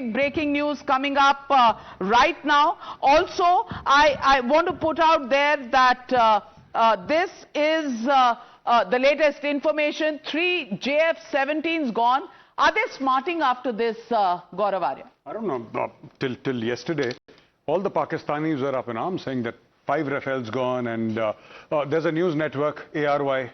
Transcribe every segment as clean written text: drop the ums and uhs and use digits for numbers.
big breaking news coming up right now. Also, I want to put out there that this is the latest information. 3 JF-17s gone. Are they smarting after this, Gaurav Arya? I don't know. Till yesterday, all the Pakistanis were up in arms saying that 5 Rafales gone, and there's a news network, ARY,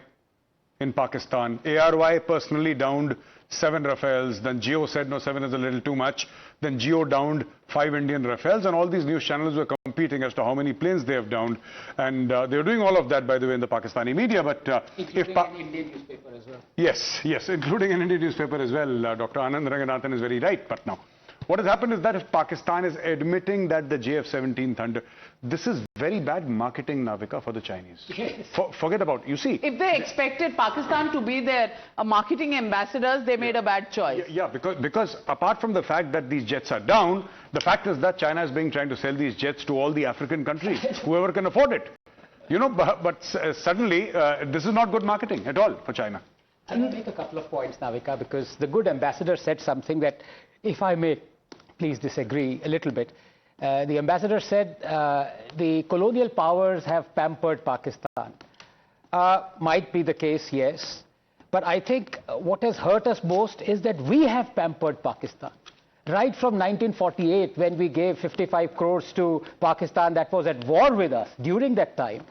in Pakistan. ARY personally downed 7 Rafales. Then Geo said, no, 7 is a little too much. Then Geo downed 5 Indian Rafales, and all these news channels were competing as to how many planes they have downed. And they were doing all of that, by the way, in the Pakistani media. But including an Indian newspaper as well. Yes, including an Indian newspaper as well. Dr. Anand Ranganathan is very right. But now, what has happened is that if Pakistan is admitting that the JF-17 Thunder, this is very bad marketing, Navika, for the Chinese. Yes. Forget about, you see. If they expected Pakistan to be their marketing ambassadors, they made a bad choice. Yeah, because apart from the fact that these jets are down, the fact is that China is trying to sell these jets to all the African countries, whoever can afford it. You know, but suddenly, this is not good marketing at all for China. I will make a couple of points, Navika, because the good ambassador said something that, if I may please disagree a little bit. The ambassador said the colonial powers have pampered Pakistan. Might be the case, yes. But I think what has hurt us most is that we have pampered Pakistan. Right from 1948, when we gave 55 crores to Pakistan that was at war with us during that time,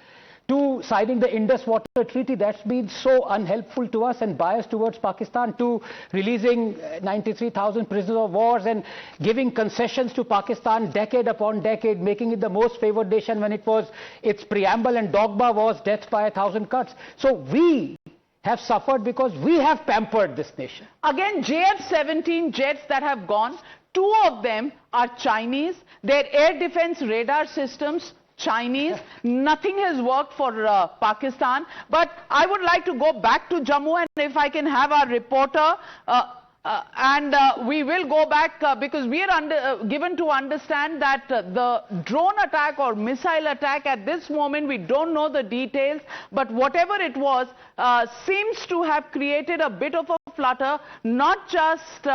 to signing the Indus Water Treaty, that's been so unhelpful to us and biased towards Pakistan, to releasing 93,000 prisoners of war and giving concessions to Pakistan decade upon decade, making it the most favored nation when it was, its preamble and dogma was death by 1,000 cuts. So we have suffered because we have pampered this nation. Again, JF-17 jets that have gone, 2 of them are Chinese. Their air defense radar systems, Chinese. Nothing has worked for Pakistan. But I would like to go back to Jammu, and if I can have our reporter, we will go back because we are given to understand that the drone attack or missile attack, at this moment we don't know the details, but whatever it was seems to have created a bit of a flutter, not just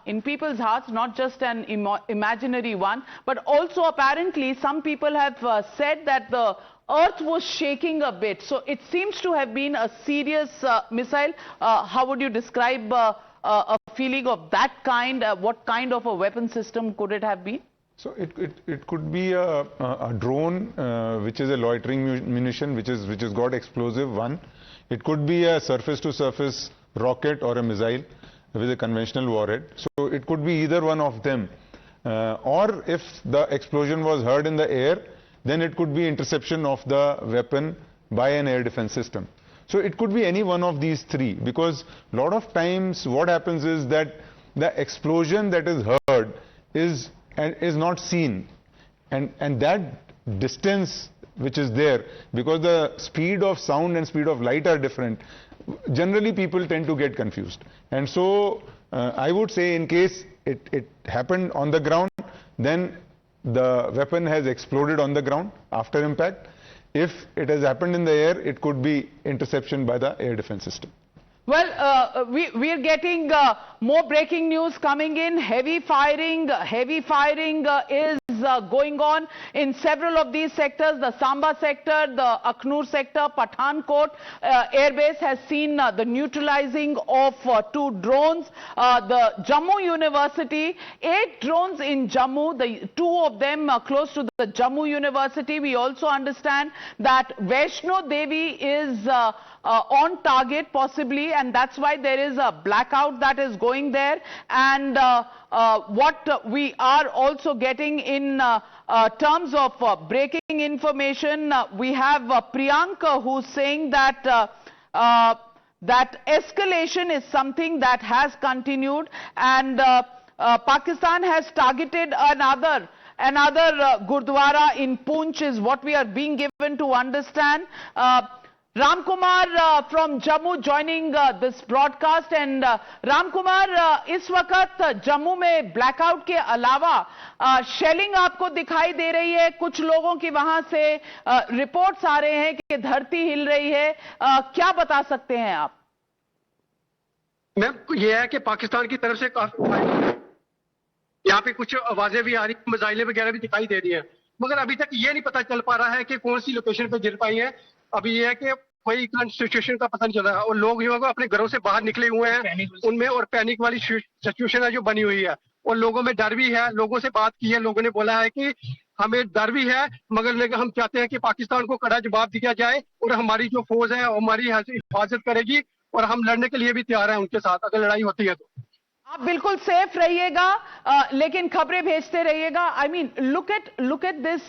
in people's hearts, not just an imaginary one, but also apparently some people have said that the earth was shaking a bit. So it seems to have been a serious missile. How would you describe a feeling of that kind? What kind of a weapon system could it have been? So it could be a drone which is a loitering munition which has got explosive one. It could be a surface to surface rocket or a missile with a conventional warhead. So it could be either one of them. Or if the explosion was heard in the air, then it could be interception of the weapon by an air defense system. So it could be any one of these 3, because a lot of times what happens is that the explosion that is heard is not seen, and that distance which is there, because the speed of sound and speed of light are different, generally people tend to get confused. And so I would say, in case it happened on the ground, then the weapon has exploded on the ground after impact. If it has happened in the air, it could be interception by the air defense system. Well, we are getting more breaking news coming in. Heavy firing is going on in several of these sectors. The Samba sector, the Akhnur sector, Pathankot airbase has seen the neutralizing of 2 drones. The Jammu University, 8 drones in Jammu, the 2 of them close to the Jammu University. We also understand that Vaishno Devi is on target possibly, and that's why there is a blackout that is going there. And what we are also getting in terms of breaking information, we have Priyanka, who's saying that that escalation is something that has continued, and Pakistan has targeted another Gurdwara in Poonch, is what we are being given to understand. Ramkumar from Jammu joining this broadcast. And Ramkumar, इस वक्त जम्मू में blackout के अलावा shelling आपको दिखाई दे रही है, कुछ लोगों की वहां से रिपोर्ट्स आ रहे हैं कि धरती हिल रही है, क्या बता सकते हैं आप? मैम, ये है कि पाकिस्तान की तरफ से काफी यहाँ पे कुछ आवाजें भी आ रही, मिसाइलें वगैरह भी दिखाई दे रही हैं, मगर अभी तक ये नहीं पता चल पा रहा है कि कौन सी लोकेशन पे गिर पाई है। अभी ये है कि कोई करंट सिचुएशन का पता नहीं चल रहा है, और लोग जो है अपने घरों से बाहर निकले हुए हैं उनमें, और पैनिक वाली सिचुएशन है जो बनी हुई है, और लोगों में डर भी है। लोगों से बात की है, लोगों ने बोला है कि हमें डर भी है, मगर हम चाहते हैं कि पाकिस्तान को कड़ा जवाब दिया जाए, और हमारी जो फौज है हमारी हिफाजत करेगी, और हम लड़ने के लिए भी तैयार हैं उनके साथ अगर लड़ाई होती है तो। आप बिल्कुल सेफ रहिएगा, लेकिन खबरें भेजते रहिएगा. I mean look at this,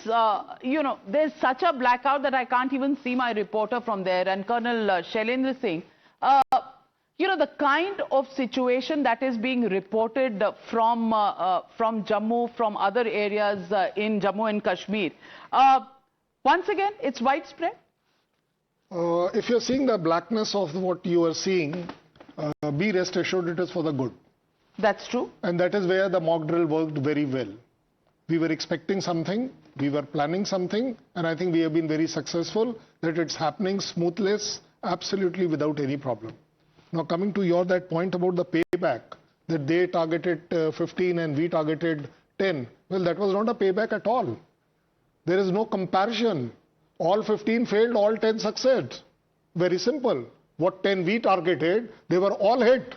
there's such a blackout that I can't even see my reporter from there. And Colonel Shailendra Singh, the kind of situation that is being reported from Jammu, from other areas in Jammu and Kashmir, once again, it's widespread. If you're seeing the blackness of what you are seeing, be rest assured it is for the good. That's true. And that is where the mock drill worked very well. We were expecting something, we were planning something, and I think we have been very successful that it's happening smoothless, absolutely without any problem. Now coming to that point about the payback, that they targeted 15 and we targeted 10. Well, that was not a payback at all. There is no comparison. All 15 failed, all 10 succeeded. Very simple. What 10 we targeted, they were all hit.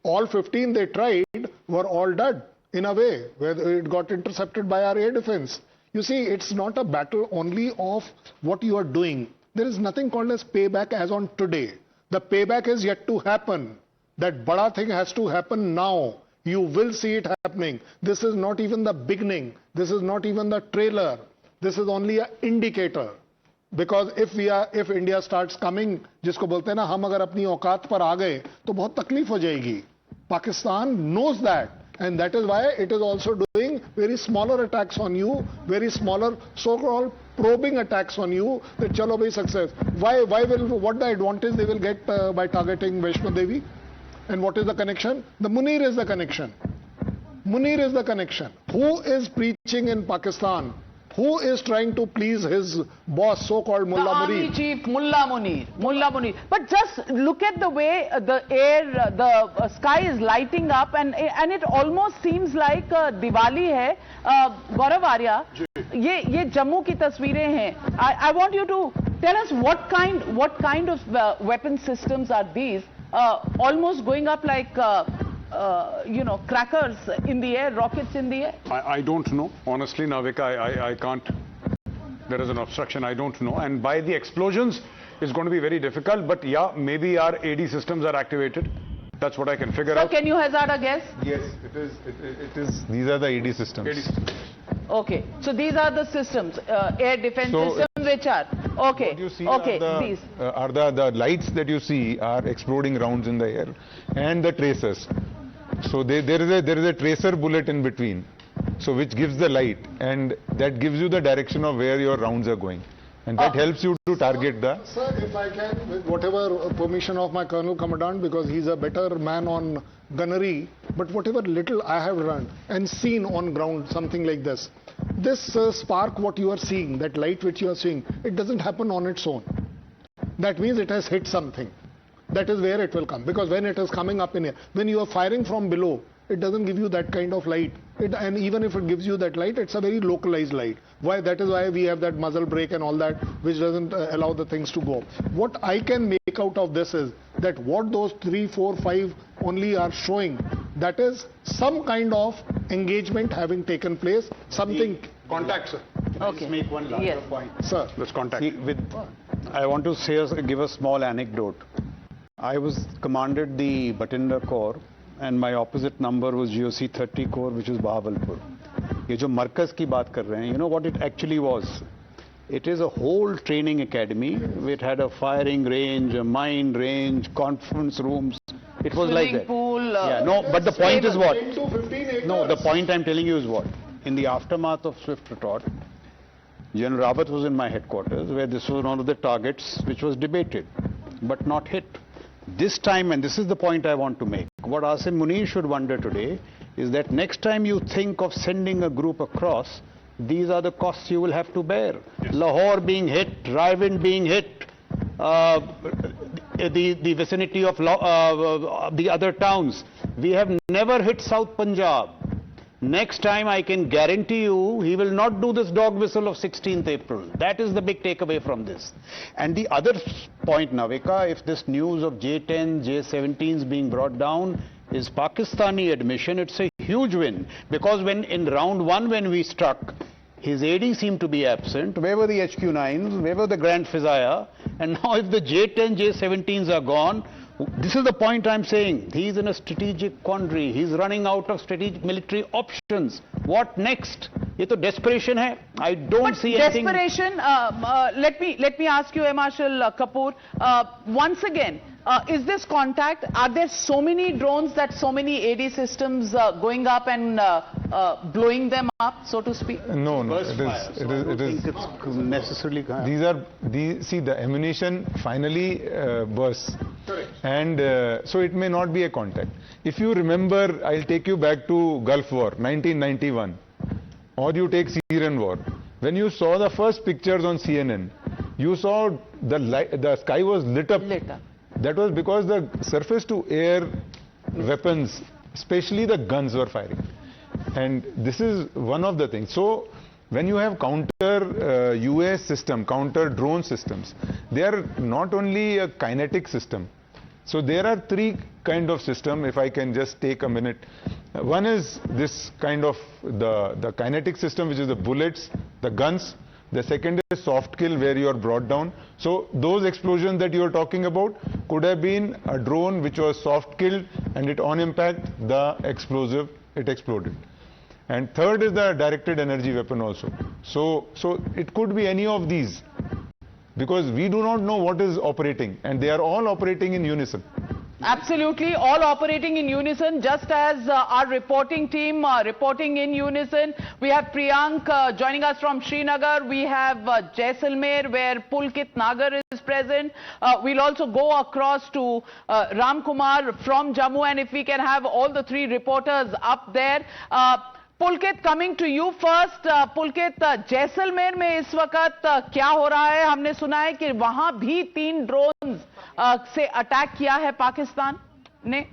All 15 they tried were all dead in a way, where it got intercepted by our air defense. You see, it's not a battle only of what you are doing. There is nothing called as payback as on today. The payback is yet to happen. That bada thing has to happen now. You will see it happening. This is not even the beginning. This is not even the trailer. This is only an indicator. Because if India starts coming, जिसको बोलते हैं ना, हम अगर अपनी औकात पर आ गए तो बहुत तकलीफ हो जाएगी. Pakistan knows that, and that is why it is also doing very smaller attacks on you, very smaller so-called probing attacks on you. That chalo bhai success. What the advantage they will get by targeting Vaishno Devi? And what is the connection? The Munir is the connection. Munir is the connection. Who is preaching in Pakistan? Who is trying to please his boss, so-called Mullah Munir? The army chief, Mullah Munir. But just look at the way the sky is lighting up, and it almost seems like Diwali hai. Gaurav Arya, ye Jammu ki tasveerein hain. I want you to tell us what kind of weapon systems are these? Almost going up like crackers in the air, rockets in the air? I don't know. Honestly, Navika, I can't. There is an obstruction. I don't know. And by the explosions, it's going to be very difficult. But yeah, maybe our AD systems are activated. That's what I can figure out. Can you hazard a guess? Yes, it is. These are the AD systems. AD systems. Okay. So these are the systems, air defense systems which are. Okay. What you see these are the lights that you see are exploding rounds in the air, and the tracers. So there is a tracer bullet in between, so which gives the light, and that gives you the direction of where your rounds are going, and that helps you to target the. Sir, if I can, with whatever permission of my Colonel Commandant, because he's a better man on gunnery, but whatever little I have run and seen on ground, something like this. This spark, what you are seeing, that light which you are seeing, it doesn't happen on its own. That means it has hit something. That is where it will come. Because when it is coming up in here, when you are firing from below, it doesn't give you that kind of light. And even if it gives you that light, it's a very localized light. Why? That is why we have that muzzle brake and all that, which doesn't allow the things to go. What I can make out of this is that what those 3, 4, 5 only are showing, that is some kind of engagement having taken place, something. Contact, sir. Okay. Just make one larger point. Sir. Let's contact. See, I want to give a small anecdote. I was commanded the Batinder Corps, and my opposite number was GOC 30 Corps, which is Bahawalpur. ये जो मरकज की बात कर रहे हैं, you know what it actually was? It is a whole training academy. It had a firing range, a mine range, conference rooms. It was like that. Pool, yeah, no, but the point is what? 10 to 15 acres. No, the point I'm telling you is what? In the aftermath of Swift Retort, General Rawat was in my headquarters, where this was one of the targets which was debated, but not hit. This time, and this is the point I want to make, what Asim Munir should wonder today is that next time you think of sending a group across, these are the costs you will have to bear. Yes. Lahore being hit, Rawalpindi being hit, the vicinity of the other towns. We have never hit South Punjab. Next time I can guarantee you he will not do this dog whistle of 16th April. That is the big takeaway from this. And the other point, Navika, if this news of J-10, J-17s being brought down is Pakistani admission, it's a huge win. Because when in round one when we struck, his AD seemed to be absent. Where were the HQ-9s? Where were the Grand Fizaya? And now if the J-10, J-17s are gone, this is the point I'm saying. He's in a strategic quandary. He's running out of strategic military options. What next? ये तो desperation है. I don't see anything. Desperation. Let me ask you, Marshal Kapoor. Once again, is this contact? Are there so many drones that so many AD systems going up and blowing them up, so to speak? No, no. Burst fire. So I don't think it's necessarily. See, the ammunition finally bursts. Correct. And so it may not be a contact. If you remember, I'll take you back to Gulf War, 1991. Or you take Syrian war. When you saw the first pictures on CNN, you saw the sky was lit up. That was because the surface-to-air weapons, especially the guns, were firing. And this is one of the things. So when you have counter US system, counter drone systems, they are not only a kinetic system. So there are three kind of system, if I can just take a minute. One is this kind of the kinetic system, which is the bullets, the guns. The second is soft kill, where you are brought down. So those explosions that you are talking about could have been a drone which was soft killed, and it on impact, the explosive, it exploded. And third is the directed energy weapon also. So it could be any of these, because we do not know what is operating, and they are all operating in unison. Absolutely, all operating in unison, just as our reporting team reporting in unison. We have Priyank joining us from Srinagar. We have Jaisalmer, where Pulkit Nagar is present. We'll also go across to Ram Kumar from Jammu, and if we can have all the three reporters up there. Pulkit, coming to you first. Pulkit, Jaisalmer में इस वक्त क्या हो रहा है? हमने सुना है कि वहां भी 3 ड्रोन से अटैक किया है पाकिस्तान ने.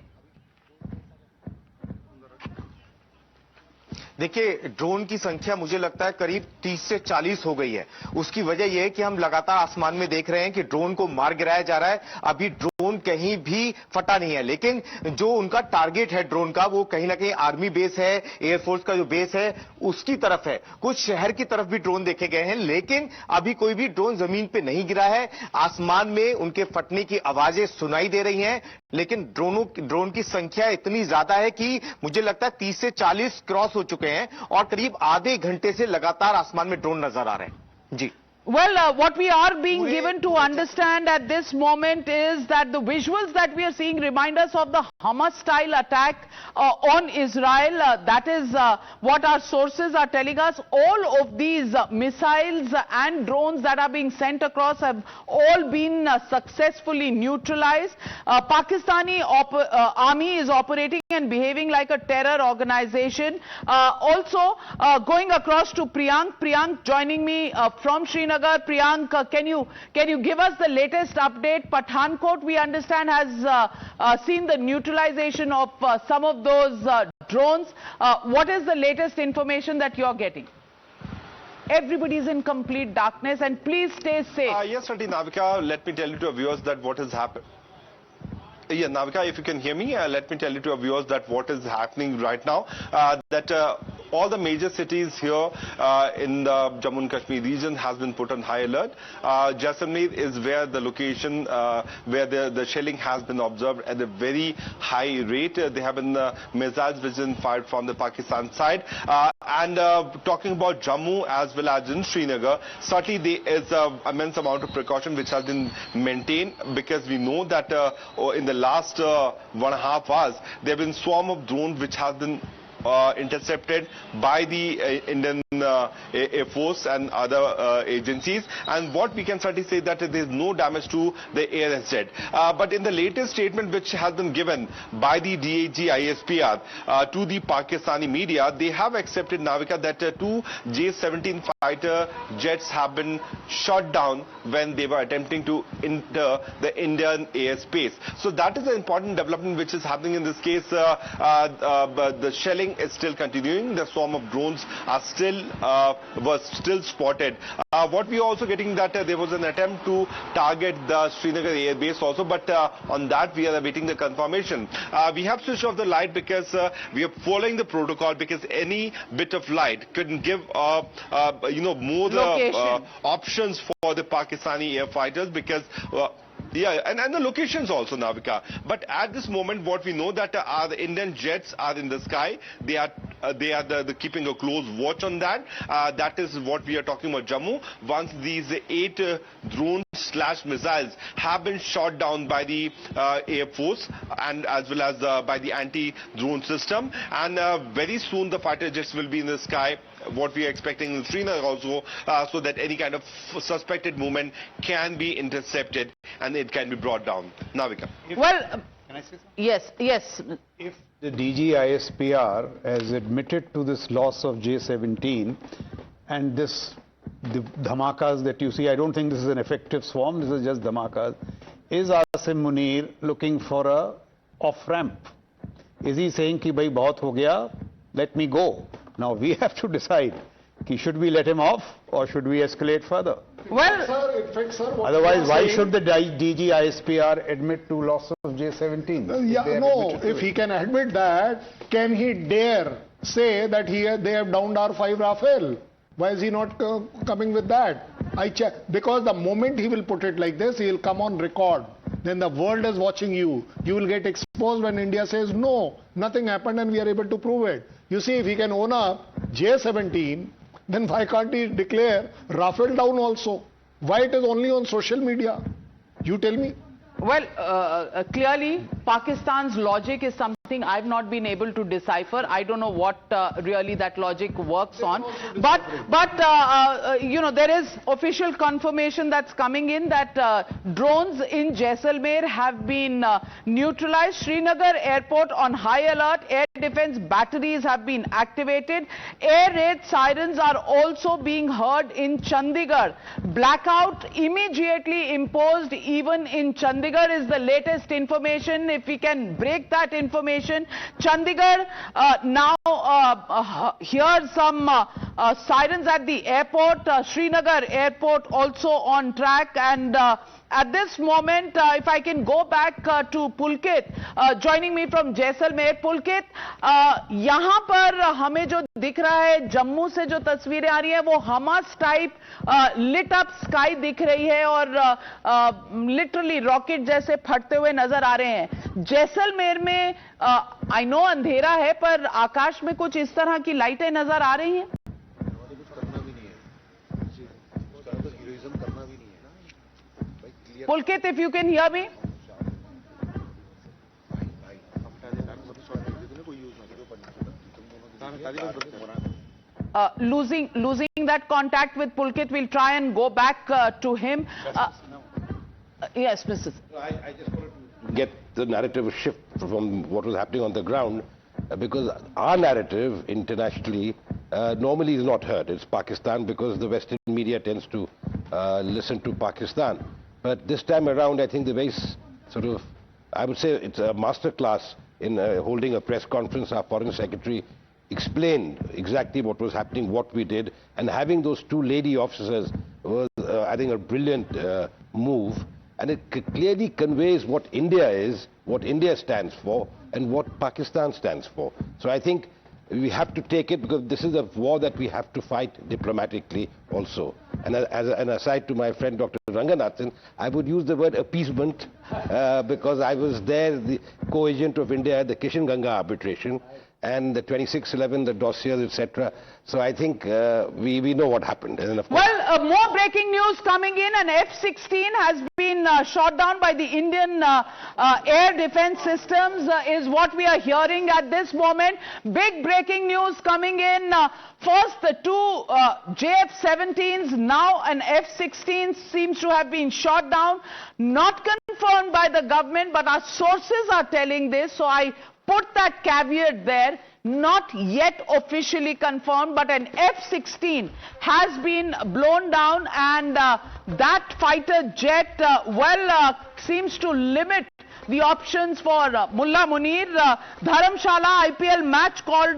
देखिए, ड्रोन की संख्या मुझे लगता है करीब 30 से 40 हो गई है. उसकी वजह यह है कि हम लगातार आसमान में देख रहे हैं कि ड्रोन को मार गिराया जा रहा है. अभी ड्रोन कहीं भी फटा नहीं है, लेकिन जो उनका टारगेट है ड्रोन का, वो कहीं ना कहीं आर्मी बेस है, एयरफोर्स का जो बेस है उसकी तरफ है. कुछ शहर की तरफ भी ड्रोन देखे गए हैं, लेकिन अभी कोई भी ड्रोन जमीन पे नहीं गिरा है. आसमान में उनके फटने की आवाजें सुनाई दे रही हैं, लेकिन ड्रोन की संख्या इतनी ज्यादा है कि मुझे लगता है 30 से 40 क्रॉस हो चुके हैं और करीब आधे घंटे से लगातार आसमान में ड्रोन नजर आ रहे हैं. जी. Well, what we are being given to understand at this moment is that the visuals that we are seeing remind us of the Hamas-style attack on Israel. That is what our sources are telling us. All of these missiles and drones that are being sent across have all been successfully neutralized. Pakistani army is operating and behaving like a terror organization. Also, going across to Priyank. Priyank joining me from Srinagar. Priyank, can you give us the latest update? Pathankot, we understand, has seen the neutralization of some of those drones. What is the latest information that you're getting? Everybody is in complete darkness, and please stay safe. Yes, certainly, Navika. Let me tell you to our viewers that what has happened. Yeah, Navika, if you can hear me, let me tell you to our viewers that what is happening right now, that all the major cities here in the Jammu and Kashmir region has been put on high alert. Jaisalmer is where the location where the shelling has been observed at a very high rate. There have been missiles which have been fired from the Pakistan side. And talking about Jammu as well as in Srinagar, certainly there is an immense amount of precaution which has been maintained, because we know that in the last 1.5 hours there have been swarm of drones which have been intercepted by the Indian Air Force and other agencies, and what we can certainly say that there is no damage to the air asset. But in the latest statement which has been given by the DAG ISPR to the Pakistani media, they have accepted, Navika, that 2 J-17 fighter jets have been shot down when they were attempting to enter the Indian airspace. So that is an important development which is happening in this case. The shelling is still continuing. The swarm of drones are still was still spotted. What we are also getting that there was an attempt to target the Srinagar air base also, but on that we are awaiting the confirmation. We have switched off the light because we are following the protocol, because any bit of light could give more options for the Pakistani air fighters, because yeah, and the locations also, Navika. But at this moment, what we know that the Indian jets are in the sky. They are keeping a close watch on that. That is what we are talking about Jammu. Once these 8 drones/missiles have been shot down by the Air Force and as well as by the anti-drone system, and very soon the fighter jets will be in the sky. What we are expecting in Srinagar also, so that any kind of suspected movement can be intercepted and it can be brought down. Navika. Well, Can I say something? yes. If the DGISPR has admitted to this loss of J-17 and the dhamakas that you see, I don't think this is an effective swarm, this is just dhamakas. Is Asim Munir looking for a off-ramp? Is he saying ki bhai bahut ho gaya, let me go? Now we have to decide, should we let him off or should we escalate further? Well, Otherwise, why should the DGISPR admit to loss of J-17? If he can admit that, can he dare say that they have downed our 5 Rafale? Why is he not coming with that? Because the moment he will put it like this, he will come on record. Then the world is watching you. You will get exposed when India says, no, nothing happened and we are able to prove it. You see, if he can own up J-17, then why can't he declare Rafale down also? Why it is only on social media? You tell me. well, clearly Pakistan's logic is something I've not been able to decipher. I don't know what really that logic works on. But there is official confirmation that's coming in that drones in Jaisalmer have been neutralized. Srinagar airport on high alert. Air defense batteries have been activated. Air raid sirens are also being heard in Chandigarh. Blackout immediately imposed even in Chandigarh is the latest information. If we can break that information, Chandigarh now hears some sirens at the airport. Srinagar airport also on track, and at this moment, if I can go back to Pulkit, joining me from Jaisalmer. Pulkit, यहाँ पर हमें जो दिख रहा है, जम्मू से जो तस्वीरें आ रही हैं, वो Hamas type lit up sky दिख रही है और लिटरली रॉकेट जैसे फटते हुए नजर आ रहे हैं. जैसलमेर में आई नो अंधेरा है, पर आकाश में कुछ इस तरह की लाइटें नजर आ रही हैं. Pulkit, if you can hear me. Losing that contact with Pulkit, we'll try and go back to him. Yes, Mrs. I just wanted to get the narrative shift from what was happening on the ground, because our narrative internationally normally is not heard. It's Pakistan, because the Western media tends to listen to Pakistan. But this time around, I think the very I would say it's a master class in holding a press conference. Our Foreign Secretary explained exactly what was happening, what we did, and having those 2 lady officers was, I think, a brilliant move. And it clearly conveys what India is, what India stands for, and what Pakistan stands for. So I think we have to take it, because this is a war that we have to fight diplomatically also. And as an aside to my friend Dr. Ranganathan, I would use the word appeasement, because I was there, the co-agent of India at the Kishanganga arbitration, and the 2611, the dossiers, etc. So I think we know what happened. And of course, well, more breaking news coming in. An F-16 has been shot down by the Indian air defense systems is what we are hearing at this moment. Big breaking news coming in. First, the 2 JF-17s, now an F-16 seems to have been shot down. Not confirmed by the government, but our sources are telling this. So I put that caveat there. Not yet officially confirmed, but an F-16 has been blown down, and that fighter jet seems to limit the options for Mullah Munir. Dharamshala IPL match called